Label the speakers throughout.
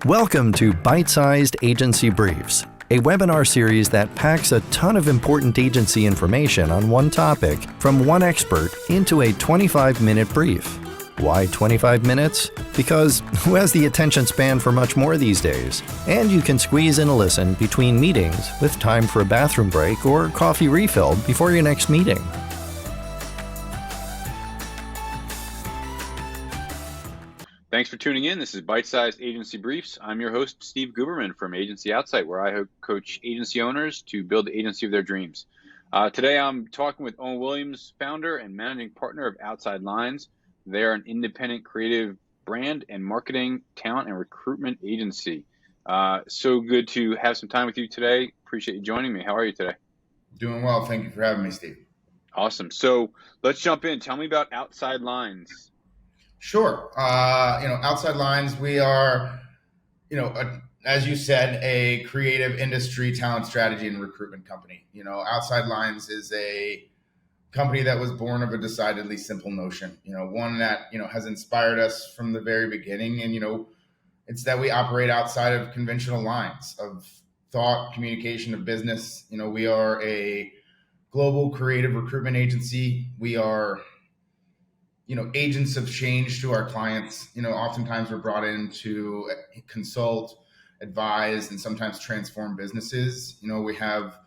Speaker 1: Welcome to Byte-Sized Agency Briefs, a webinar series that packs a ton of important agency information on one topic from one expert into a 25-minute brief. Why 25 minutes? Because who has the attention span for much more these days? And you can squeeze in a listen between meetings with time for a bathroom break or coffee refill before your next meeting.
Speaker 2: Thanks for tuning in. This is Byte-Sized Agency Briefs. I'm your host, Steve Guberman from Agency Outside, where I coach agency owners to build the agency of their dreams. Today, I'm talking with Owen Williams, founder and managing partner of Outside Lines. They're an independent creative brand and marketing, talent, and recruitment agency. So good to have some time with you today. Appreciate you joining me. How are you today?
Speaker 3: Doing well. Thank you for having me, Steve.
Speaker 2: Awesome. So let's jump in. Tell me about Outside Lines.
Speaker 3: Sure. Outside Lines, we are, as you said, a creative industry talent strategy and recruitment company. Outside Lines is a company that was born of a decidedly simple notion, one that, has inspired us from the very beginning. And, it's that we operate outside of conventional lines of thought, communication, of business. We are a global creative recruitment agency. We are agents of change to our clients. Oftentimes we're brought in to consult, advise, and sometimes transform businesses. We have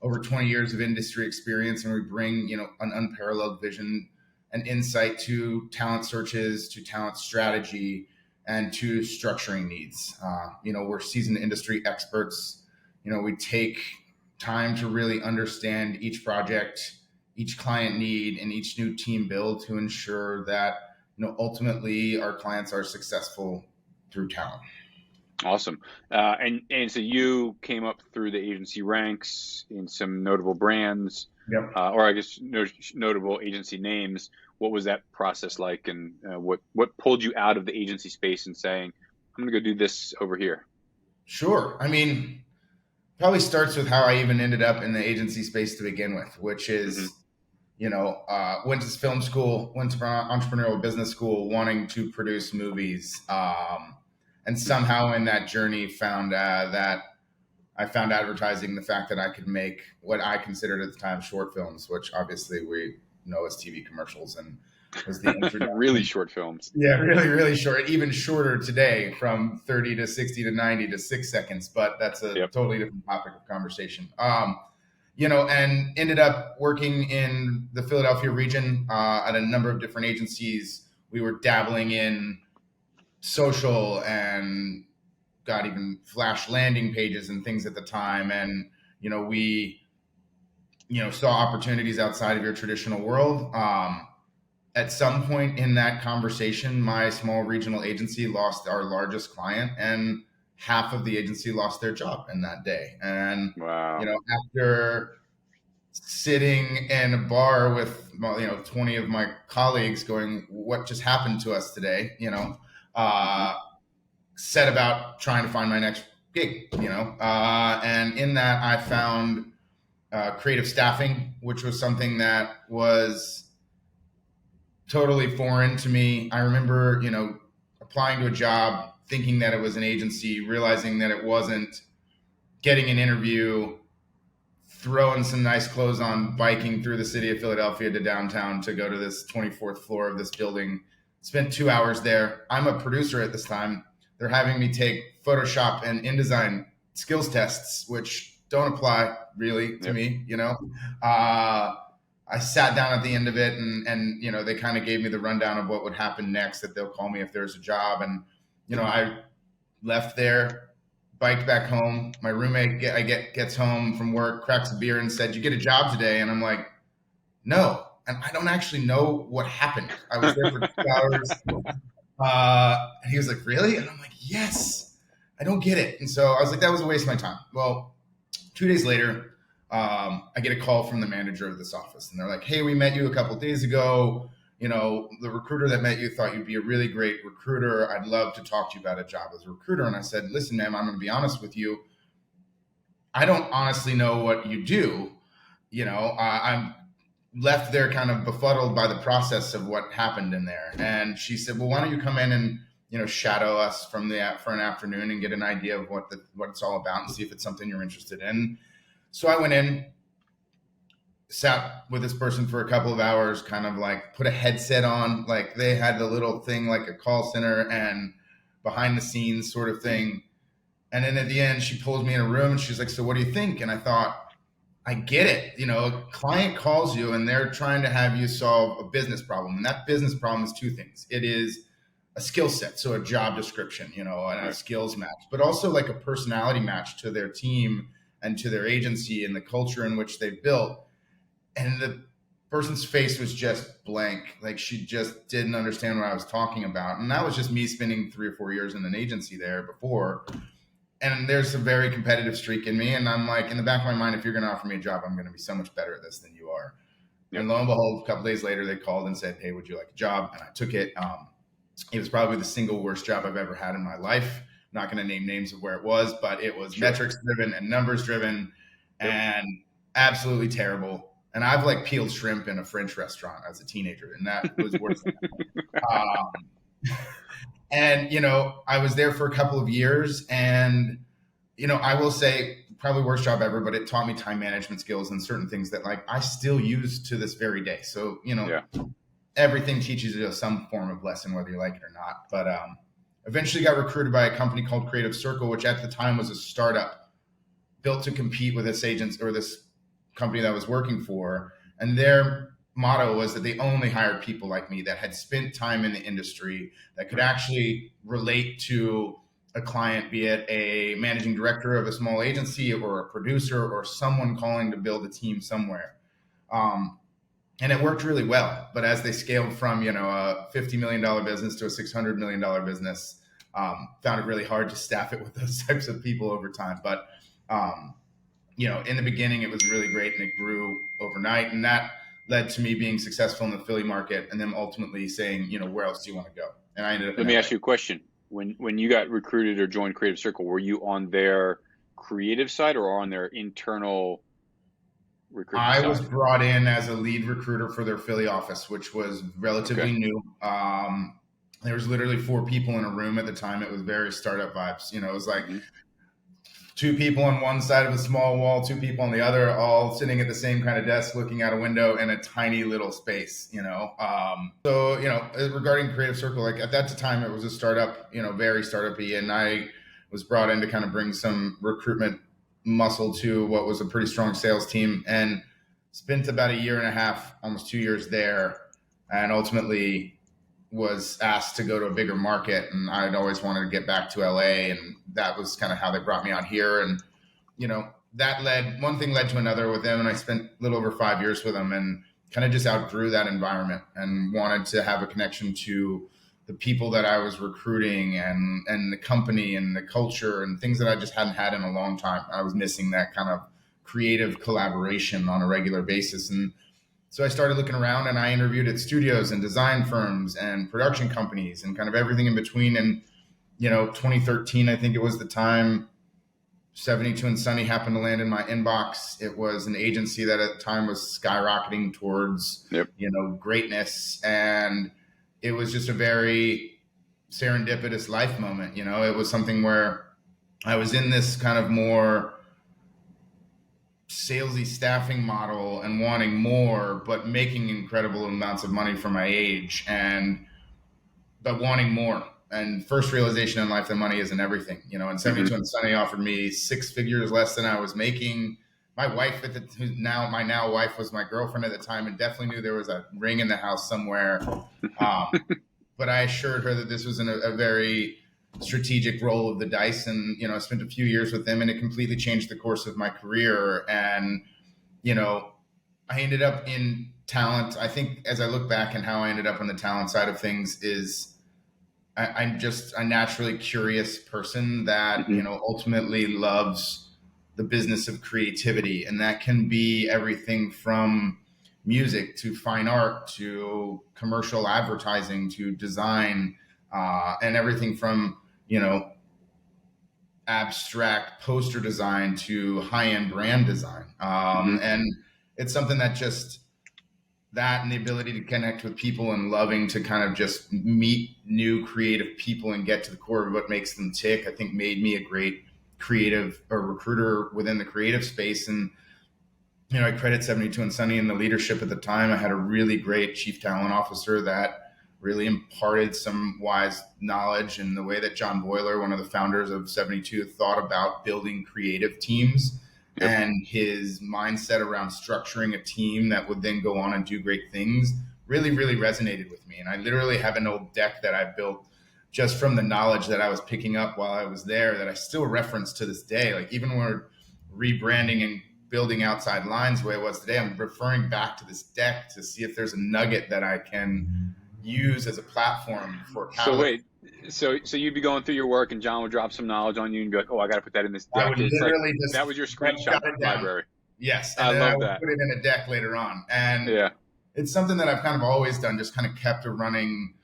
Speaker 3: over 20 years of industry experience, and we bring, an unparalleled vision and insight to talent searches, to talent strategy, and to structuring needs. We're seasoned industry experts. We take time to really understand each project, each client need, and each new team build to ensure that, ultimately our clients are successful through talent.
Speaker 2: Awesome. And so you came up through the agency ranks in some notable brands,
Speaker 3: Yep.
Speaker 2: Or I guess notable agency names. What was that process like, and what pulled you out of the agency space and saying, I'm going to go do this over here?
Speaker 3: Sure. Probably starts with how I even ended up in the agency space to begin with, which is, went to film school, went to entrepreneurial business school, wanting to produce movies. And somehow in that journey found that I found advertising, the fact that I could make what I considered at the time short films, which obviously we know as TV commercials, and was the introduction.
Speaker 2: Really short films.
Speaker 3: Yeah, really, really short, even shorter today, from 30 to 60 to 90 to 6 seconds. But that's a totally different topic of conversation. And ended up working in the Philadelphia region at a number of different agencies. We were dabbling in social and got even flash landing pages and things at the time. And, we, saw opportunities outside of your traditional world. At some point in that conversation, my small regional agency lost our largest client, and half of the agency lost their job in that day. And,
Speaker 2: wow.
Speaker 3: After sitting in a bar with, 20 of my colleagues going, what just happened to us today? Set about trying to find my next gig, and in that I found creative staffing, which was something that was totally foreign to me. I remember, applying to a job, thinking that it was an agency, realizing that it wasn't, getting an interview, throwing some nice clothes on, biking through the city of Philadelphia to downtown to go to this 24th floor of this building. Spent 2 hours there. I'm a producer at this time. They're having me take Photoshop and InDesign skills tests, which don't apply really to me, I sat down at the end of it, and they kind of gave me the rundown of what would happen next, that they'll call me if there's a job. And, I left there, biked back home. My roommate gets home from work, cracks a beer and said, "You get a job today?" And I'm like, "No." And I don't actually know what happened. I was there for 2 hours. And he was like, "Really?" And I'm like, "Yes, I don't get it." And so I was like, that was a waste of my time. Well, 2 days later, I get a call from the manager of this office, and they're like, "Hey, we met you a couple of days ago. The recruiter that met you thought you'd be a really great recruiter. I'd love to talk to you about a job as a recruiter." And I said, "Listen, ma'am, I'm going to be honest with you. I don't honestly know what you do. I'm left there kind of befuddled by the process of what happened in there." And she said, "Well, why don't you come in and, shadow us for an afternoon and get an idea of what it's all about and see if it's something you're interested in. So I went in, sat with this person for a couple of hours, kind of like put a headset on, like they had the little thing like a call center and behind the scenes sort of thing. And then at the end, she pulls me in a room and she's like, so what do you think? And I thought, I get it. A client calls you and they're trying to have you solve a business problem. And that business problem is two things. It is a skill set, so a job description, and a skills match, but also like a personality match to their team and to their agency and the culture in which they've built. And the person's face was just blank. Like she just didn't understand what I was talking about. And that was just me spending 3 or 4 years in an agency there before. And there's a very competitive streak in me. And I'm like, in the back of my mind, if you're going to offer me a job, I'm going to be so much better at this than you are. Yep. And lo and behold, a couple days later, they called and said, hey, would you like a job? And I took it. It was probably the single worst job I've ever had in my life. I'm not going to name names of where it was, but it was metrics driven and numbers driven and absolutely terrible. And I've like peeled shrimp in a French restaurant as a teenager, and that was worse than that. And, I was there for a couple of years and, I will say probably worst job ever, but it taught me time management skills and certain things that like I still use to this very day. So, everything teaches you some form of lesson, whether you like it or not. But eventually got recruited by a company called Creative Circle, which at the time was a startup built to compete with this company that I was working for. And their motto was that they only hired people like me that had spent time in the industry, that could actually relate to a client, be it a managing director of a small agency or a producer or someone calling to build a team somewhere. And it worked really well. But as they scaled from, a $50 million business to a $600 million business, found it really hard to staff it with those types of people over time. But, in the beginning, it was really great and it grew overnight. And that led to me being successful in the Philly market and then ultimately saying, where else do you want to go? And I ended up.
Speaker 2: Let me ask you a question. When you got recruited or joined Creative Circle, were you on their creative side or on their internal recruitment side?
Speaker 3: I was brought in as a lead recruiter for their Philly office, which was relatively new. There was literally 4 people in a room at the time. It was very startup vibes. It was like 2 people on one side of a small wall, 2 people on the other, all sitting at the same kind of desk, looking out a window in a tiny little space, So, regarding Creative Circle, like at that time, it was a startup, very startup-y. And I was brought in to kind of bring some recruitment muscle to what was a pretty strong sales team, and spent about 1.5 years, almost 2 years there. And ultimately was asked to go to a bigger market, and I'd always wanted to get back to LA, and that was kind of how they brought me out here. And that one thing led to another with them, and I spent a little over 5 years with them and kind of just outgrew that environment and wanted to have a connection to the people that I was recruiting and the company and the culture and things that I just hadn't had in a long time. I was missing that kind of creative collaboration on a regular basis. And so I started looking around and I interviewed at studios and design firms and production companies and kind of everything in between. And, 2013, I think it was the time 72 and Sunny happened to land in my inbox. It was an agency that at the time was skyrocketing towards, greatness. And it was just a very serendipitous life moment. It was something where I was in this kind of more salesy staffing model and wanting more, but making incredible amounts of money for my age but wanting more. And first realization in life that money isn't everything, and 72 and Sunny offered me 6 figures less than I was making. My wife my now wife was my girlfriend at the time and definitely knew there was a ring in the house somewhere. But I assured her that this was a very strategic roll of the dice. And, I spent a few years with them and it completely changed the course of my career. And, I ended up in talent. I think as I look back and how I ended up on the talent side of things is I'm just a naturally curious person that, ultimately loves the business of creativity. And that can be everything from music to fine art to commercial advertising to design, and everything from, abstract poster design to high-end brand design. And it's something that just that and the ability to connect with people and loving to kind of just meet new creative people and get to the core of what makes them tick, I think made me a great creative or recruiter within the creative space. And, I credit 72 and Sunny and the leadership at the time. I had a really great chief talent officer that really imparted some wise knowledge in the way that John Boyler, one of the founders of 72, thought about building creative teams. Yep. And his mindset around structuring a team that would then go on and do great things really, really resonated with me. And I literally have an old deck that I built just from the knowledge that I was picking up while I was there that I still reference to this day. Like even when we're rebranding and building Outside Lines the way it was today, I'm referring back to this deck to see if there's a nugget that I can use as a platform for
Speaker 2: So wait, so you'd be going through your work and John would drop some knowledge on you and be like, oh, I got to put that in this deck.
Speaker 3: I would literally just
Speaker 2: that was your screenshot library.
Speaker 3: Yes.
Speaker 2: And I love that.
Speaker 3: Put it in a deck later on. And it's something that I've kind of always done, just kind of kept a running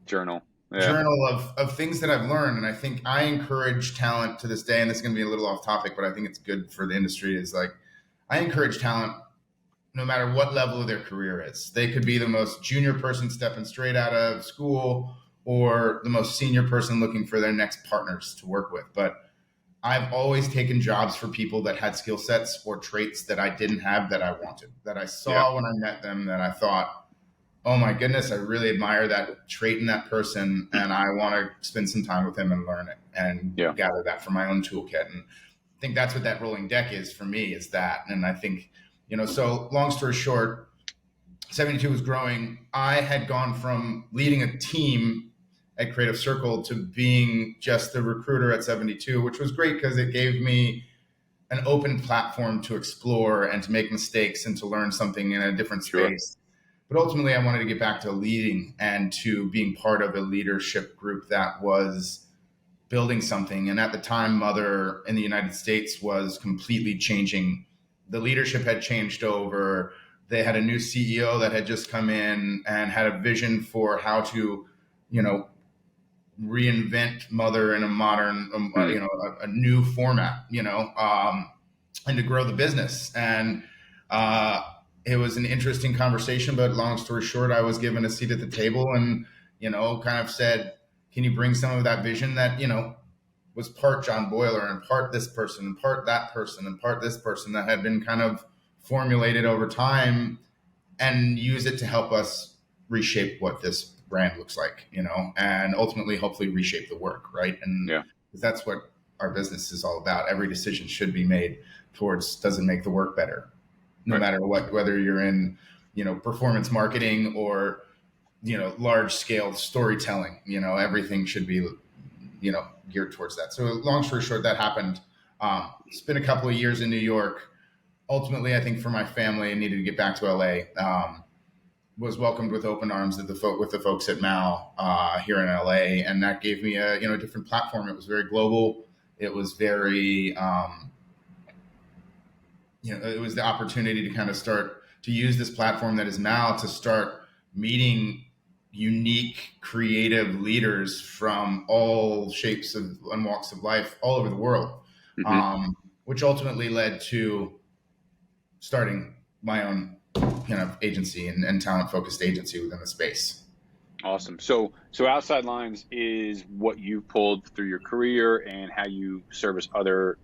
Speaker 2: journal
Speaker 3: of things that I've learned. And I think I encourage talent to this day, and this is going to be a little off topic, but I think it's good for the industry, is like, I encourage talent no matter what level of their career is. They could be the most junior person stepping straight out of school or the most senior person looking for their next partners to work with. But I've always taken jobs for people that had skill sets or traits that I didn't have that I wanted, that I saw when I met them, that I thought, oh my goodness, I really admire that trait in that person, and I want to spend some time with him and learn it and gather that for my own toolkit. And I think that's what that rolling deck is for me, is that. And I think, so long story short, 72 was growing. I had gone from leading a team at Creative Circle to being just the recruiter at 72, which was great because it gave me an open platform to explore and to make mistakes and to learn something in a different space. But ultimately, I wanted to get back to leading and to being part of a leadership group that was building something. And at the time, Mother in the United States was completely changing. The leadership had changed over. They had a new CEO that had just come in and had a vision for how to, reinvent Mother in a modern, a new format, and to grow the business. And, it was an interesting conversation, but long story short, I was given a seat at the table and, kind of said, can you bring some of that vision that, was part John Boyler and part this person and part that person and part this person that had been kind of formulated over time, and use it to help us reshape what this brand looks like, and ultimately hopefully reshape the work. Right. And that's what our business is all about. Every decision should be made towards, does it make the work better? No matter what, whether you're in, performance marketing or, large scale storytelling, everything should be, geared towards that. So long story short, that happened. Spent a couple of years in New York. Ultimately, I think for my family, I needed to get back to LA. Was welcomed with open arms with the folks at Mal here in LA. And that gave me a different platform. It was very global. It was very, it was the opportunity to kind of start to use this platform that is Mal to start meeting unique, creative leaders from all shapes and walks of life all over the world, which ultimately led to starting my own kind of agency and talent-focused agency within the space.
Speaker 2: Awesome. So Outside Lines is what you pulled through your career and how you service other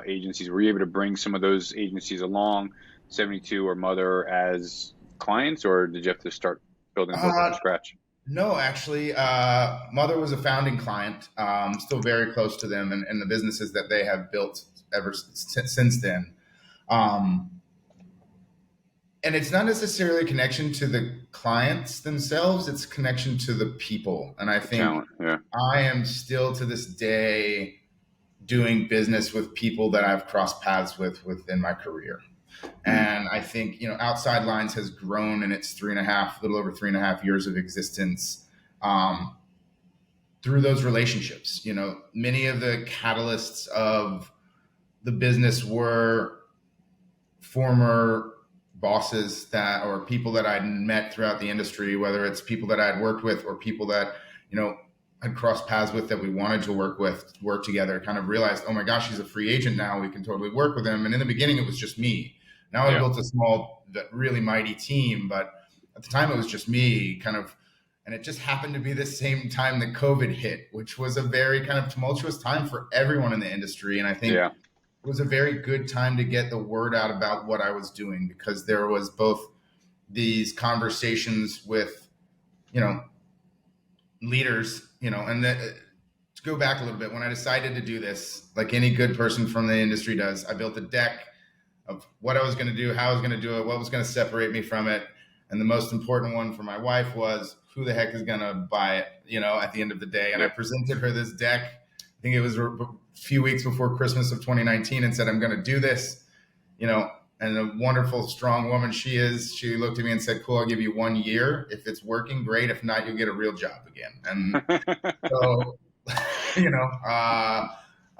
Speaker 2: agencies. Were you able to bring some of those agencies along, 72 or Mother, as clients, or did you have to start building from scratch?
Speaker 3: No, actually, Mother was a founding client. Still very close to them and the businesses that they have built ever since then. And it's not necessarily a connection to the clients themselves, it's connection to the people. And I think I am still to this day doing business with people that I've crossed paths with within my career. And I think, Outside Lines has grown in its little over 3.5 years of existence through those relationships. Many of the catalysts of the business were former bosses or people that I'd met throughout the industry, whether it's people that I'd worked with or people that, I'd crossed paths with that we wanted to work together, kind of realized, oh my gosh, he's a free agent now. We can totally work with him. And in the beginning, it was just me. Now I've built a small, really mighty team, but at the time it was just me and it just happened to be the same time that COVID hit, which was a very kind of tumultuous time for everyone in the industry. And I think it was a very good time to get the word out about what I was doing, because there was both these conversations with, leaders, and to go back a little bit, when I decided to do this, like any good person from the industry does, I built a deck of what I was going to do, how I was going to do it, what was going to separate me from it. And the most important one for my wife was, who the heck is going to buy it, at the end of the day. And I presented her this deck, I think it was a few weeks before Christmas of 2019, and said, I'm going to do this, and a wonderful, strong woman she is. She looked at me and said, cool, I'll give you 1 year. If it's working, great. If not, you'll get a real job again. And so,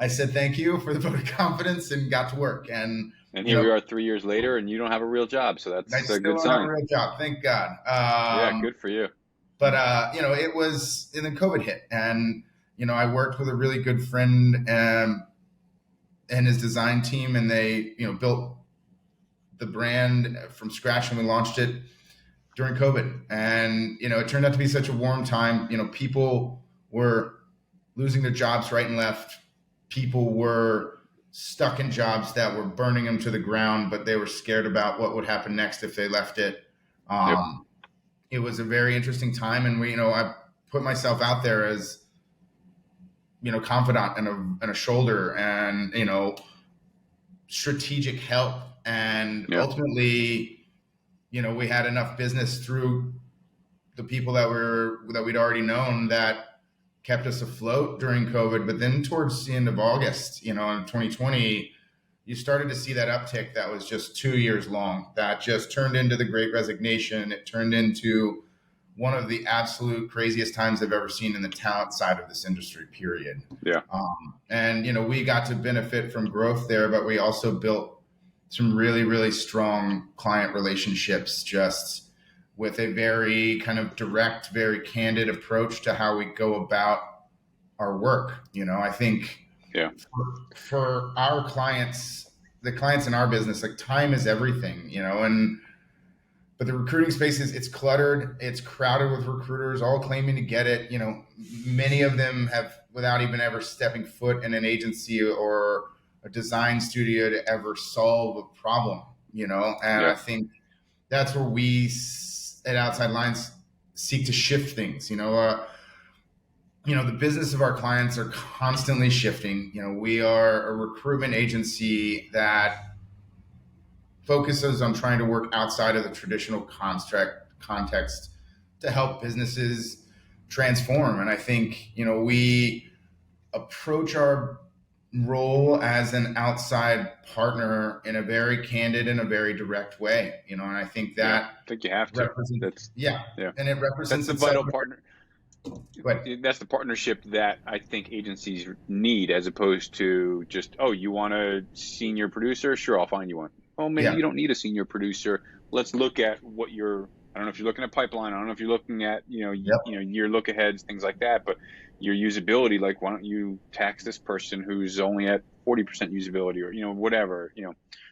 Speaker 3: I said, thank you for the vote of confidence, and got to work. And
Speaker 2: here we are 3 years later, and you don't have a real job. So that's a good sign. I
Speaker 3: have a real job. Thank God.
Speaker 2: Good for you.
Speaker 3: But, it was, and then COVID hit, and, I worked with a really good friend and his design team, and they, built the brand from scratch, and we launched it during COVID. And, it turned out to be such a warm time. People were losing their jobs right and left. People were stuck in jobs that were burning them to the ground, but they were scared about what would happen next if they left it. It was a very interesting time. And I put myself out there as, confidant and a shoulder and, strategic help. And ultimately, we had enough business through the people that we'd already known that kept us afloat during COVID. But then towards the end of August, in 2020, you started to see that uptick that was just 2 years long, that just turned into the Great Resignation. It turned into one of the absolute craziest times I've ever seen in the talent side of this industry, period. And, we got to benefit from growth there, but we also built some really, really strong client relationships, just with a very kind of direct, very candid approach to how we go about our work. I think for our clients, the clients in our business, like, time is everything, but the recruiting space it's cluttered, it's crowded with recruiters all claiming to get it. Many of them have, without even ever stepping foot in an agency or a design studio, to ever solve a problem, and I think that's where we at Outside Lines seek to shift things. The business of our clients are constantly shifting. We are a recruitment agency that focuses on trying to work outside of the traditional context to help businesses transform. And I think, we approach our role as an outside partner in a very candid and a very direct way, and I think that
Speaker 2: I think you have to.
Speaker 3: And it represents
Speaker 2: that's the vital partner. That's the partnership that I think agencies need, as opposed to just, you want a senior producer? Sure, I'll find you one. Oh, maybe you don't need a senior producer. Let's look at what I don't know if you're looking at pipeline. I don't know if you're looking at, your look aheads, things like that, but your usability, like, why don't you tax this person who's only at 40% usability, or, whatever,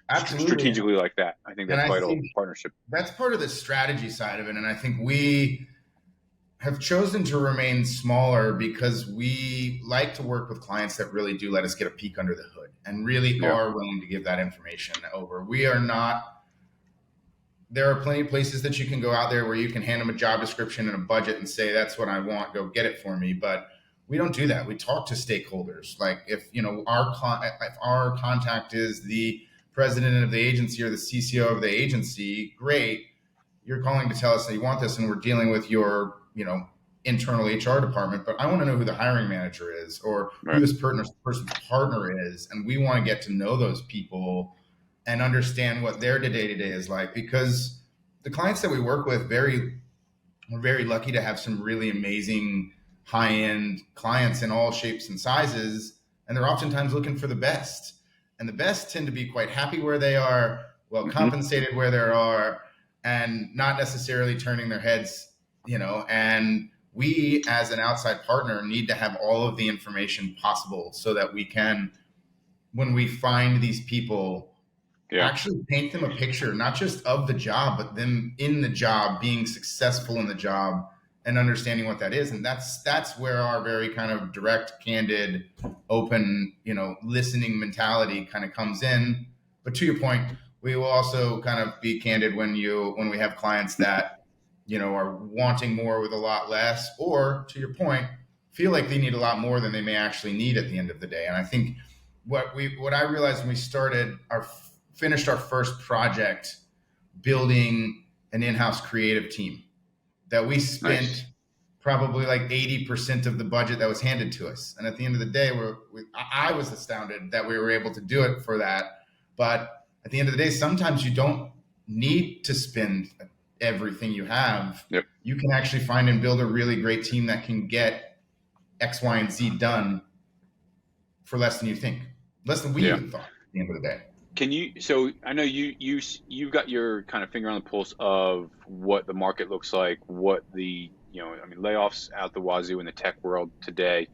Speaker 3: Absolutely.
Speaker 2: Strategically like that. I think that's vital partnership.
Speaker 3: That's part of the strategy side of it. And I think we have chosen to remain smaller because we like to work with clients that really do let us get a peek under the hood and really are willing to give that information over. There are plenty of places that you can go out there where you can hand them a job description and a budget and say, that's what I want, go get it for me. But we don't do that. We talk to stakeholders. Like, if our contact is the president of the agency or the CCO of the agency, great. You're calling to tell us that you want this, and we're dealing with your, internal HR department, but I want to know who the hiring manager is, or who this person's partner is. And we want to get to know those people and understand what their day-to-day is like, because the clients that we work with, we're very lucky to have some really amazing high-end clients in all shapes and sizes, and they're oftentimes looking for the best. And the best tend to be quite happy where they are, well compensated where they are, and not necessarily turning their heads, and we as an outside partner need to have all of the information possible so that we can, when we find these people,
Speaker 2: Yeah.
Speaker 3: actually paint them a picture, not just of the job, but them in the job, being successful in the job and understanding what that is. And that's where our very kind of direct, candid, open, listening mentality kind of comes in. But to your point, we will also kind of be candid when we have clients that, are wanting more with a lot less, or to your point, feel like they need a lot more than they may actually need at the end of the day. And I think what I realized when we finished our first project building an in-house creative team, that we spent probably like 80% of the budget that was handed to us. And at the end of the day, I was astounded that we were able to do it for that. But at the end of the day, sometimes you don't need to spend everything you have.
Speaker 2: Yep.
Speaker 3: You can actually find and build a really great team that can get X, Y, and Z done for less than you think, less than we even thought at the end of the day.
Speaker 2: So I know you've got your kind of finger on the pulse of what the market looks like, what the, layoffs out the wazoo in the tech world today.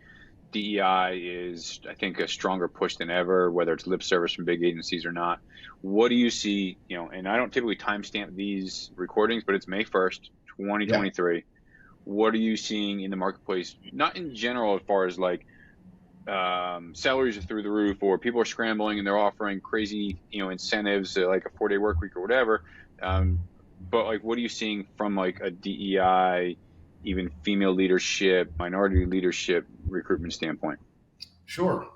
Speaker 2: DEI is, I think, a stronger push than ever, whether it's lip service from big agencies or not. What do you see, and I don't typically timestamp these recordings, but it's May 1st, 2023. Yeah. What are you seeing in the marketplace? Not in general, as far as like, salaries are through the roof, or people are scrambling and they're offering crazy, incentives, like a 4-day work week or whatever. But like, what are you seeing from like a DEI, even female leadership, minority leadership recruitment standpoint?
Speaker 3: Sure.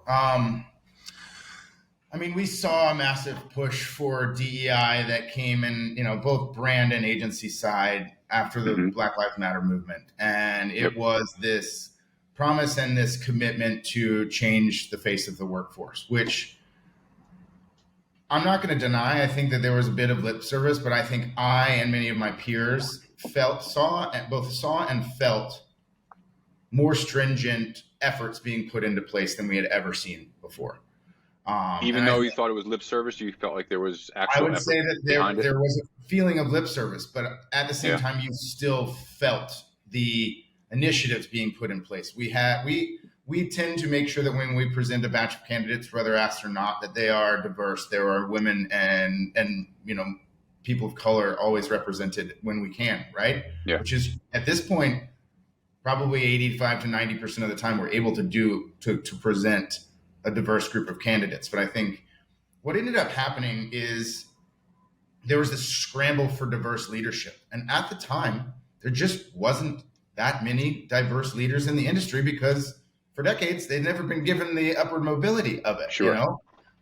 Speaker 3: We saw a massive push for DEI that came in, both brand and agency side after the Black Lives Matter movement. And it was this promise and this commitment to change the face of the workforce, which I'm not going to deny. I think that there was a bit of lip service, but I think I and many of my peers saw and felt more stringent efforts being put into place than we had ever seen before.
Speaker 2: Even though you thought it was lip service, you felt like there was actual effort?
Speaker 3: I would say that there was a feeling of lip service, but at the same time, you still felt the initiatives being put in place. We tend to make sure that when we present a batch of candidates, whether asked or not, that they are diverse. There are women and people of color always represented when we can, right?
Speaker 2: Yeah.
Speaker 3: Which is at this point probably 85 to 90% of the time we're able to present a diverse group of candidates. But I think what ended up happening is there was this scramble for diverse leadership, and at the time there just wasn't that many diverse leaders in the industry because for decades they'd never been given the upward mobility of it.
Speaker 2: Sure.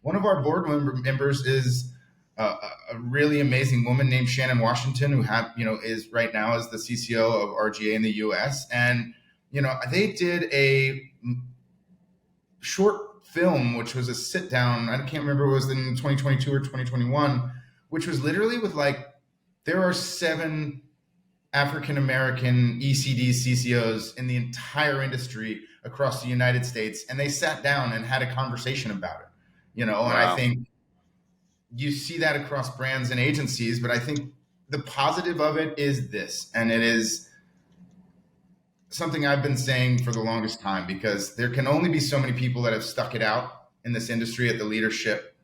Speaker 3: One of our board members is a really amazing woman named Shannon Washington, who is right now as the CCO of RGA in the US. And they did a short film, which was a sit down. I can't remember, it was in 2022 or 2021, which was literally with there are 7 African-American ECD CCOs in the entire industry across the United States. And they sat down and had a conversation about it, and wow. I think you see that across brands and agencies, but I think the positive of it is this, and it is something I've been saying for the longest time, because there can only be so many people that have stuck it out in this industry at the leadership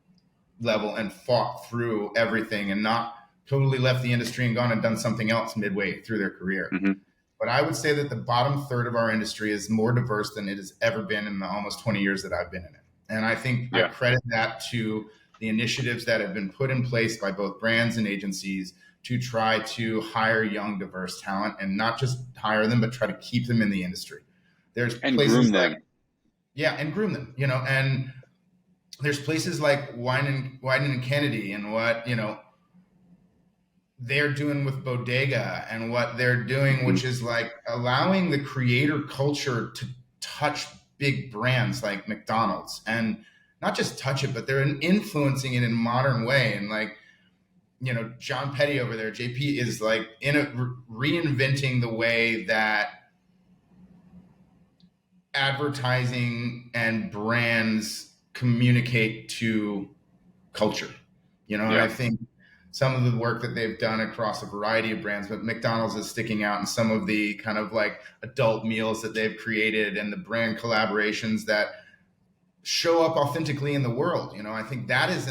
Speaker 3: level and fought through everything and not totally left the industry and gone and done something else midway through their career. Mm-hmm. But I would say that the bottom third of our industry is more diverse than it has ever been in the almost 20 years that I've been in it. And I think I credit that to the initiatives that have been put in place by both brands and agencies to try to hire young, diverse talent, and not just hire them, but try to keep them in the industry.
Speaker 2: And groom them.
Speaker 3: And groom them, and there's places like Wieden and Kennedy and what, they're doing with Bodega and what they're doing, which is like allowing the creator culture to touch big brands like McDonald's, and not just touch it, but they're influencing it in a modern way. And John Petty over there, JP, is reinventing the way that advertising and brands communicate to culture, And I think some of the work that they've done across a variety of brands, but McDonald's is sticking out in some of the kind of adult meals that they've created and the brand collaborations that show up authentically in the world. I think that is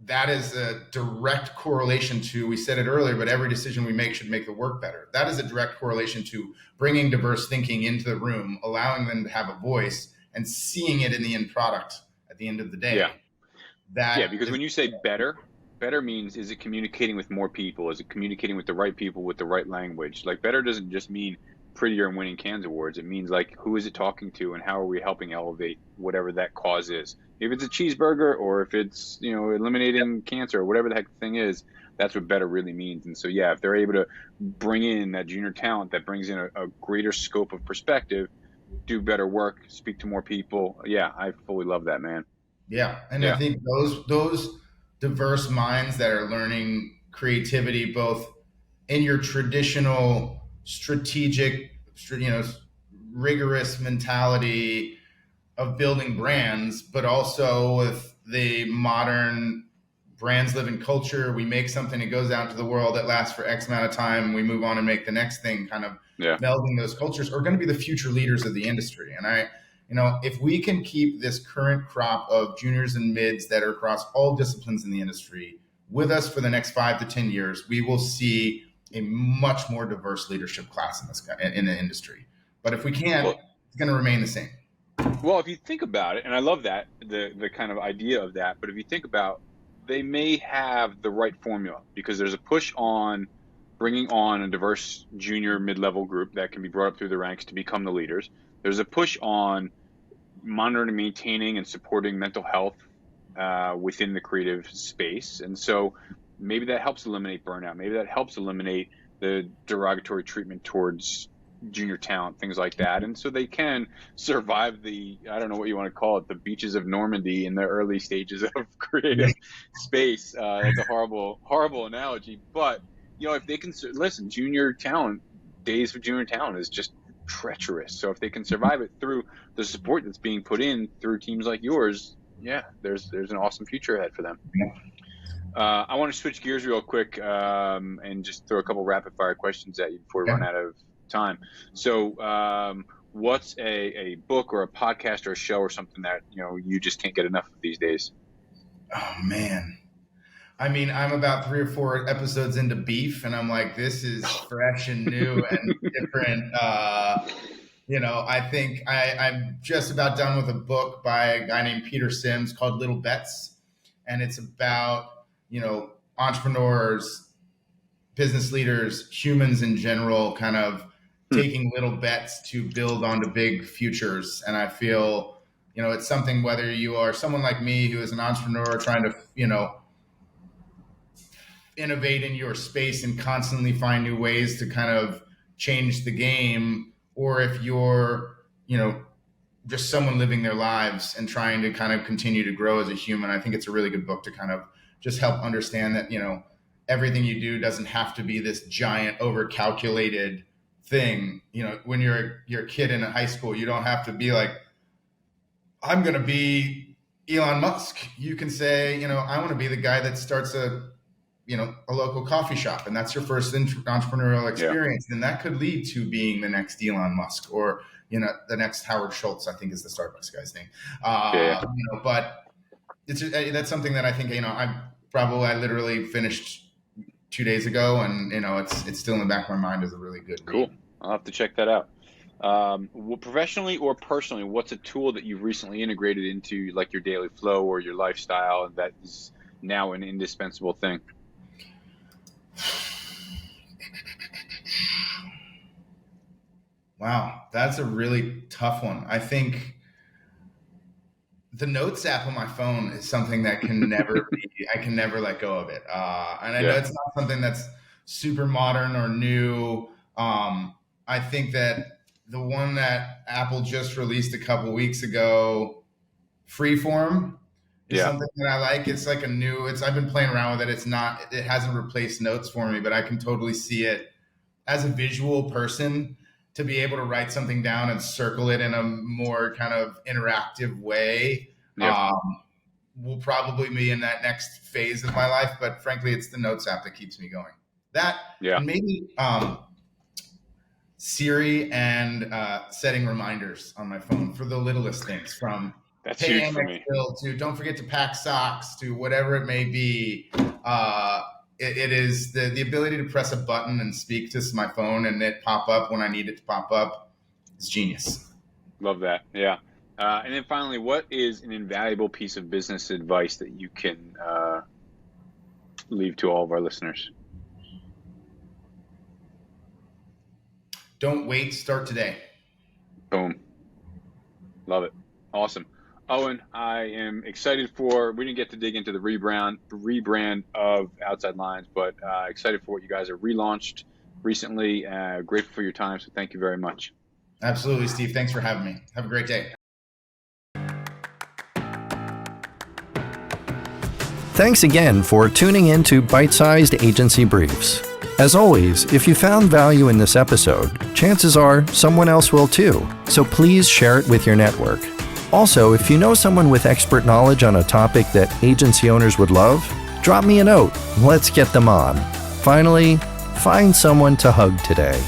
Speaker 3: that is a direct correlation to, we said it earlier, but every decision we make should make the work better. That is a direct correlation to bringing diverse thinking into the room, allowing them to have a voice and seeing it in the end product at the end of the day.
Speaker 2: Because when you say better means, is it communicating with more people? Is it communicating with the right people with the right language? Like, better doesn't just mean prettier and winning cans awards. It means, like, who is it talking to and how are we helping elevate whatever that cause is? If it's a cheeseburger or if it's, eliminating cancer or whatever the heck the thing is, that's what better really means. And so, if they're able to bring in that junior talent that brings in a greater scope of perspective, do better work, speak to more people. Yeah, I fully love that, man.
Speaker 3: Yeah. And I think those diverse minds that are learning creativity, both in your traditional strategic, rigorous mentality of building brands, but also with the modern brands live in culture. We make something, it goes out to the world, that lasts for X amount of time. We move on and make the next thing, kind of melding those cultures, are going to be the future leaders of the industry. And if we can keep this current crop of juniors and mids that are across all disciplines in the industry with us for the next 5 to 10 years, we will see a much more diverse leadership class in the industry. But if we can't, it's going to remain the same.
Speaker 2: Well, if you think about it, and I love that, the kind of idea of that, but if you think about, they may have the right formula, because there's a push on bringing on a diverse junior mid-level group that can be brought up through the ranks to become the leaders. There's a push on monitoring, maintaining, and supporting mental health within the creative space. And so maybe that helps eliminate burnout. Maybe that helps eliminate the derogatory treatment towards junior talent, things like that. And so they can survive the, I don't know what you want to call it, the beaches of Normandy in the early stages of creative space. That's a horrible analogy. But, if they can, listen, junior talent, days for junior talent is just treacherous. So if they can survive it through the support that's being put in through teams like yours, there's an awesome future ahead for them. I want to switch gears real quick and just throw a couple rapid fire questions at you before we run out of time. So what's a book or a podcast or a show or something that you just can't get enough of these days?
Speaker 3: Oh man, I mean, I'm about 3 or 4 episodes into Beef, and I'm like, this is fresh and new and different. I think I'm just about done with a book by a guy named Peter Sims called Little Bets, and it's about entrepreneurs, business leaders, humans in general, kind of taking little bets to build onto big futures. And I feel, it's something, whether you are someone like me who is an entrepreneur trying to, innovate in your space and constantly find new ways to kind of change the game, or if you're, just someone living their lives and trying to kind of continue to grow as a human, I think it's a really good book to kind of just help understand that, everything you do doesn't have to be this giant over-calculated thing. When you're a kid in high school, you don't have to be like, I'm going to be Elon Musk. You can say, I want to be the guy that starts a local coffee shop, and that's your first entrepreneurial experience. And that could lead to being the next Elon Musk, or, the next Howard Schultz, I think is the Starbucks guy's name. But that's something that I think, I literally finished 2 days ago, and it's still in the back of my mind as a really good read.
Speaker 2: Cool. I'll have to check that out. Professionally or personally, what's a tool that you've recently integrated into like your daily flow or your lifestyle that is now an indispensable thing?
Speaker 3: Wow, that's a really tough one. I think the Notes app on my phone is something that can never I can never let go of it. And I know it's not something that's super modern or new. I think that the one that Apple just released a couple weeks ago, Freeform, is something that I like. It's like I've been playing around with it. It hasn't replaced Notes for me, but I can totally see it as a visual person to be able to write something down and circle it in a more kind of interactive way. Will probably be in that next phase of my life, but frankly, it's the Notes app that keeps me going. And maybe Siri and setting reminders on my phone for the littlest things, from
Speaker 2: That's
Speaker 3: pay
Speaker 2: huge for
Speaker 3: Amex
Speaker 2: me.
Speaker 3: bill to don't forget to pack socks to whatever it may be. It is the ability to press a button and speak to my phone and it pop up when I need it to pop up. It's genius.
Speaker 2: Love that. Yeah. And then finally, what is an invaluable piece of business advice that you can leave to all of our listeners?
Speaker 3: Don't wait. Start today.
Speaker 2: Boom. Love it. Awesome. Owen, I am excited we didn't get to dig into the rebrand of Outside Lines, but excited for what you guys have relaunched recently. Grateful for your time. So thank you very much.
Speaker 3: Absolutely, Steve. Thanks for having me. Have a great day.
Speaker 1: Thanks again for tuning in to Byte-Sized Agency Briefs. As always, if you found value in this episode, chances are someone else will too, so please share it with your network. Also, if you know someone with expert knowledge on a topic that agency owners would love, drop me a note. Let's get them on. Finally, find someone to hug today.